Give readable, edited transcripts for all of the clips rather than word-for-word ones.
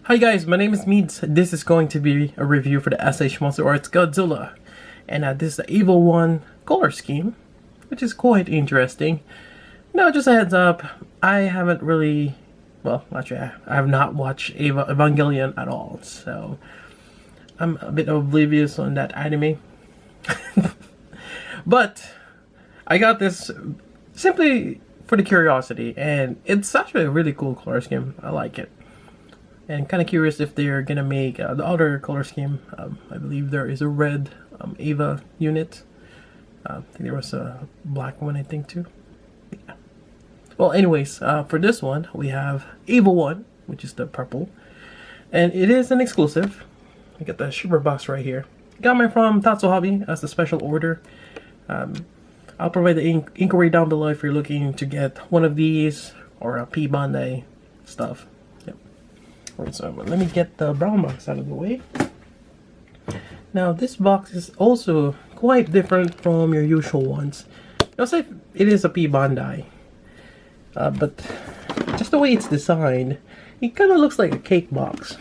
Hi guys, my name is Meads. This is going to be a review for the MonsterArts Godzilla. And this is the EVA-01 color scheme, which is quite interesting. Now, just a heads up, I haven't really, well, actually, I have not watched Evangelion at all, so I'm a bit oblivious on that anime. But I got this simply for the curiosity, and it's actually a really cool color scheme. I like it. And kind of curious if they're gonna make the other color scheme. I believe there is a red EVA unit. I think there was a black one, I think, too. Yeah. Well, anyways, for this one, we have EVA-01, which is the purple. And it is an exclusive. I got the shipper box right here. Got mine from Tatsu Hobby as a special order. I'll provide the inquiry down below if you're looking to get one of these or a P-Bandai stuff. Alright, so let me get the brown box out of the way. Now, this box is also quite different from your usual ones. I'll say it is a P-Bandai, but just the way it's designed, it kind of looks like a cake box.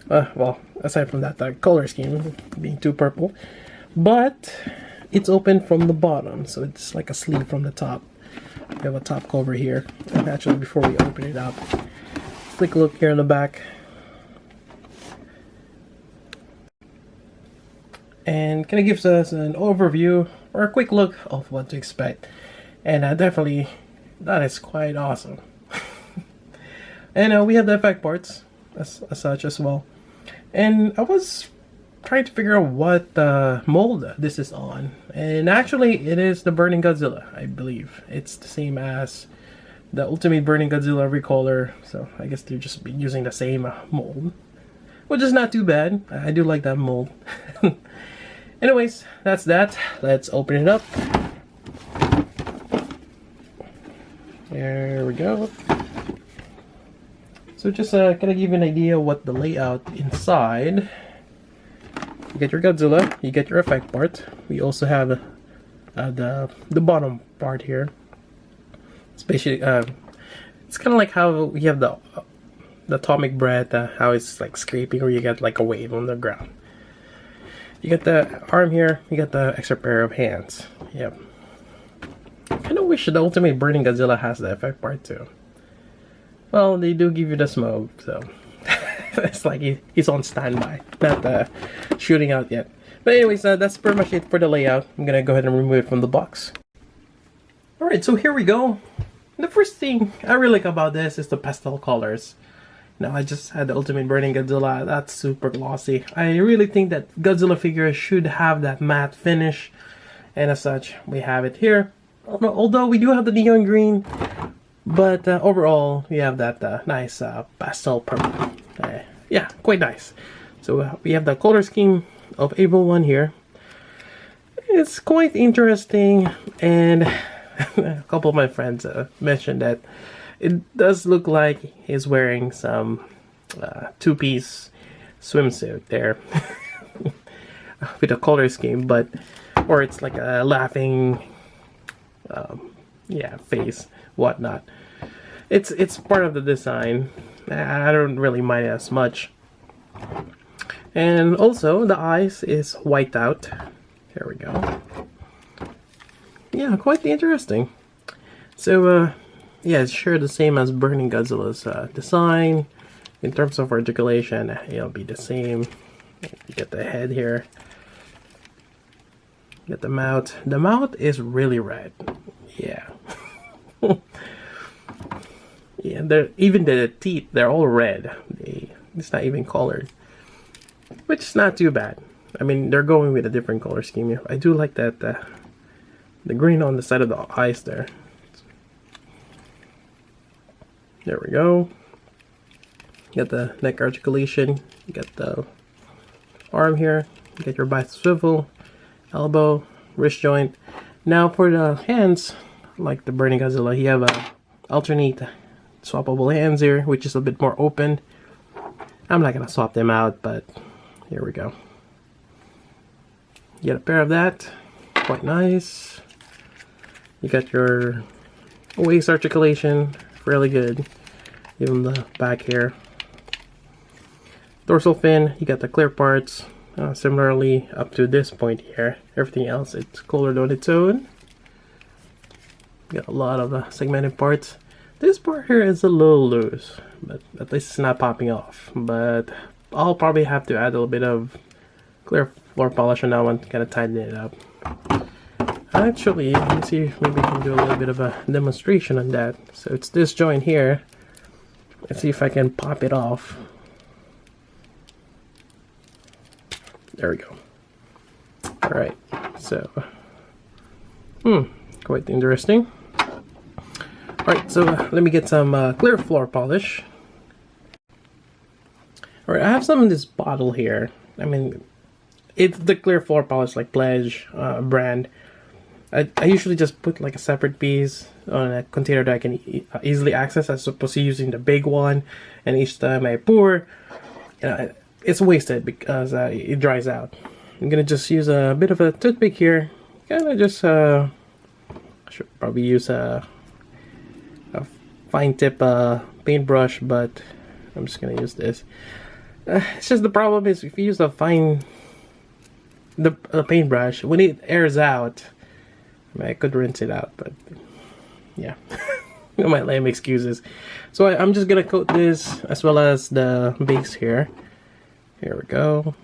Well, aside from that, the color scheme being too purple, but it's open from the bottom, so it's like a sleeve from the top. We have a top cover here. And actually, before we open it up, take a look here in the back. And kind of gives us an overview or a quick look of what to expect. And definitely, that is quite awesome. And we have the effect parts as such as well. And I was trying to figure out what mold this is on, and actually it is the Burning Godzilla. I believe it's the same as the Ultimate Burning Godzilla Recolor, so I guess they're just using the same mold, which is not too bad. I do like that mold. Anyways, that's that. Let's open it up. There we go. So just kind of give you an idea what the layout inside. You get your Godzilla, you get your effect part. We also have the bottom part here. Especially, it's kind of like how we have the atomic breath, how it's like scraping, or you get like a wave on the ground. You get the arm here, you get the extra pair of hands. Yep. I kind of wish the Ultimate Burning Godzilla has the effect part too. Well, they do give you the smoke, so it's like he's on standby, not shooting out yet. But anyways, that's pretty much it for the layout. I'm gonna go ahead and remove it from the box. Alright, so here we go. The first thing I really like about this is the pastel colors. Now, I just had the Ultimate Burning Godzilla. That's super glossy. I really think that Godzilla figures should have that matte finish, and as such, we have it here. Although we do have the neon green, but overall, we have that nice pastel purple. Yeah, quite nice. So we have the color scheme of EVA-01 here. It's quite interesting, and a couple of my friends mentioned that it does look like he's wearing some two-piece swimsuit there with a color scheme, or it's like a laughing face, whatnot. It's part of the design. I don't really mind it as much. And also, the eyes is white out. There we go. Yeah, quite interesting. So, yeah, it's sure the same as Burning Godzilla's design. In terms of articulation, it'll be the same. You get the head here. You get the mouth. The mouth is really red. Yeah. Yeah, even the teeth, they're all red. It's not even colored, which is not too bad. I mean, they're going with a different color scheme here. I do like that the green on the side of the eyes there. There we go. You got the neck articulation. You got the arm here. You got your bicep swivel, elbow, wrist joint. Now for the hands, like the Burning Godzilla, you have a alternate swappable hands here, which is a bit more open. I'm not gonna swap them out, but here we go. You get a pair of that, quite nice. You got your waist articulation, really good. Even the back here. Dorsal fin, you got the clear parts. Similarly, up to this point here. Everything else, it's colored on its own. Got a lot of segmented parts. This part here is a little loose, but at least it's not popping off. But I'll probably have to add a little bit of clear floor polish on that one to kind of tighten it up. Actually, let me see if maybe I can do a little bit of a demonstration on that. So it's this joint here. Let's see if I can pop it off. There we go. Alright, so quite interesting. Alright, so let me get some clear floor polish. Alright, I have some in this bottle here. I mean, it's the clear floor polish, like Pledge brand. I usually just put like a separate piece on a container that I can easily access, as opposed to using the big one. And each time I pour, it's wasted because it dries out. I'm gonna just use a bit of a toothpick here. Kind of just I should probably use a fine tip paintbrush, but I'm just gonna use this. It's just the problem is if you use the paintbrush, when it airs out, I mean, I could rinse it out, but yeah. I might lame excuses. So I'm just gonna coat this as well as the base here. Here we go.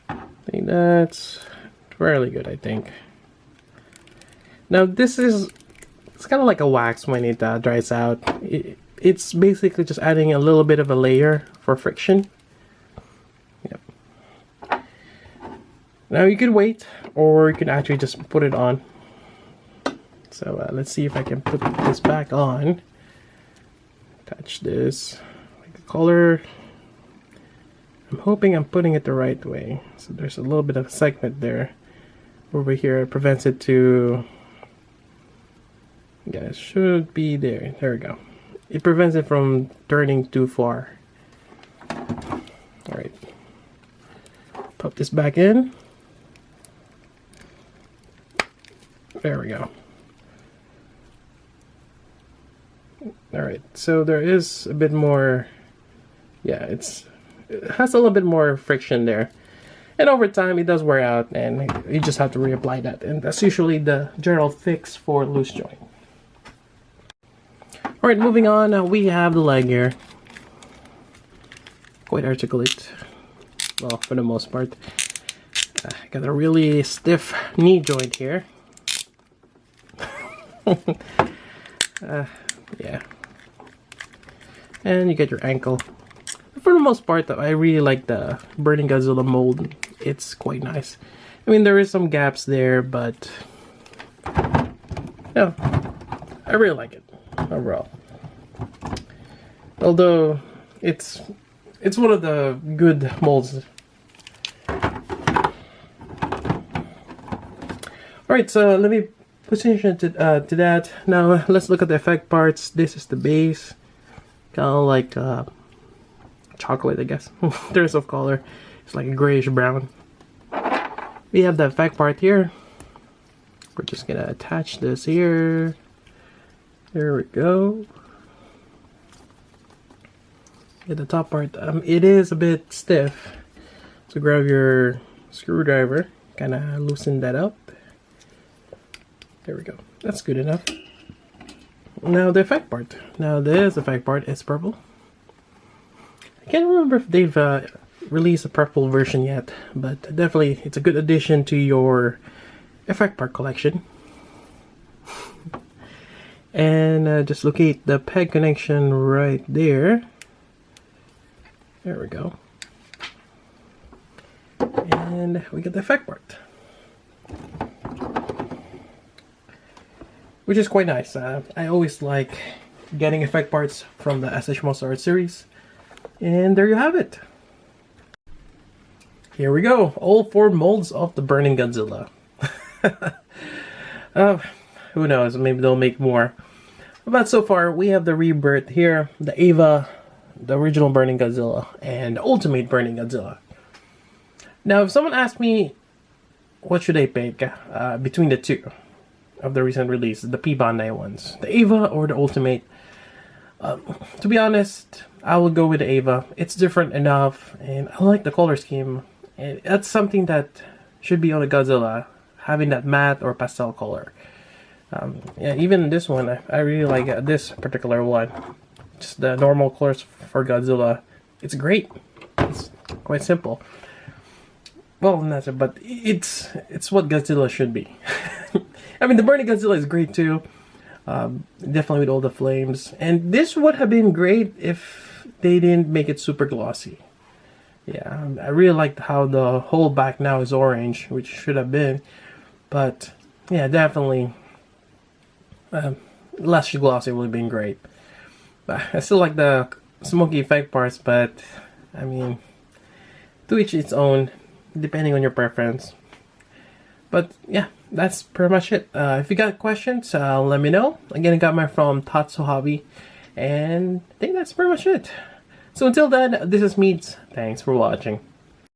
I think that's fairly good, I think. Now this is, it's kind of like a wax when it dries out. It's basically just adding a little bit of a layer for friction. Yep. Now you could wait, or you can actually just put it on. So let's see if I can put this back on. Touch this, make a color. I'm hoping I'm putting it the right way. So there's a little bit of a segment there. Over here, it prevents it to, yeah, it should be there. There we go. It prevents it from turning too far. Alright. Pop this back in. There we go. Alright, so there is a bit more, yeah, it has a little bit more friction there. And over time, it does wear out, and you just have to reapply that. And that's usually the general fix for loose joint. Alright, moving on, we have the leg here. Quite articulate, well, for the most part. Got a really stiff knee joint here. Yeah. And you get your ankle. For the most part, though, I really like the Burning Godzilla mold. It's quite nice. I mean, there is some gaps there, but yeah, I really like it overall. Although it's one of the good molds. Alright, so let me position to that. Now let's look at the effect parts. This is the base. Kind of like chocolate, I guess. In terms of color, it's like a grayish brown. We have the effect part here. We're just gonna attach this here. There we go. Get the top part. It is a bit stiff, so grab your screwdriver, kind of loosen that up. There we go. That's good enough. Now the effect part. Now this effect part is purple. I can't remember if they've released a purple version yet, but definitely it's a good addition to your effect part collection. And just locate the peg connection right there. There we go. And we get the effect part, which is quite nice. I always like getting effect parts from the MonsterArts series. And there you have it. Here we go. All 4 molds of the Burning Godzilla. Who knows? Maybe they'll make more. But so far, we have the Rebirth here, the EVA, the original Burning Godzilla, and Ultimate Burning Godzilla. Now, if someone asked me what should I pick between the two of the recent release, the P-Bandai ones, the EVA or the Ultimate? To be honest, I will go with the EVA. It's different enough, and I like the color scheme. And that's something that should be on a Godzilla, having that matte or pastel color. Yeah, even this one, I really like this particular one. Just the normal colors for Godzilla. It's great. It's quite simple. Well, not so, but it's what Godzilla should be. I mean, the burning Godzilla is great too. Definitely with all the flames. And this would have been great if they didn't make it super glossy. Yeah, I really liked how the whole back now is orange, which should have been. But yeah, definitely less glossy would have been great. But I still like the smoky effect parts, but I mean, to each its own, depending on your preference. But yeah, that's pretty much it. If you got questions, let me know. Again, I got mine from Tatsu Hobby, and I think that's pretty much it. So until then, this is Meats. Thanks for watching.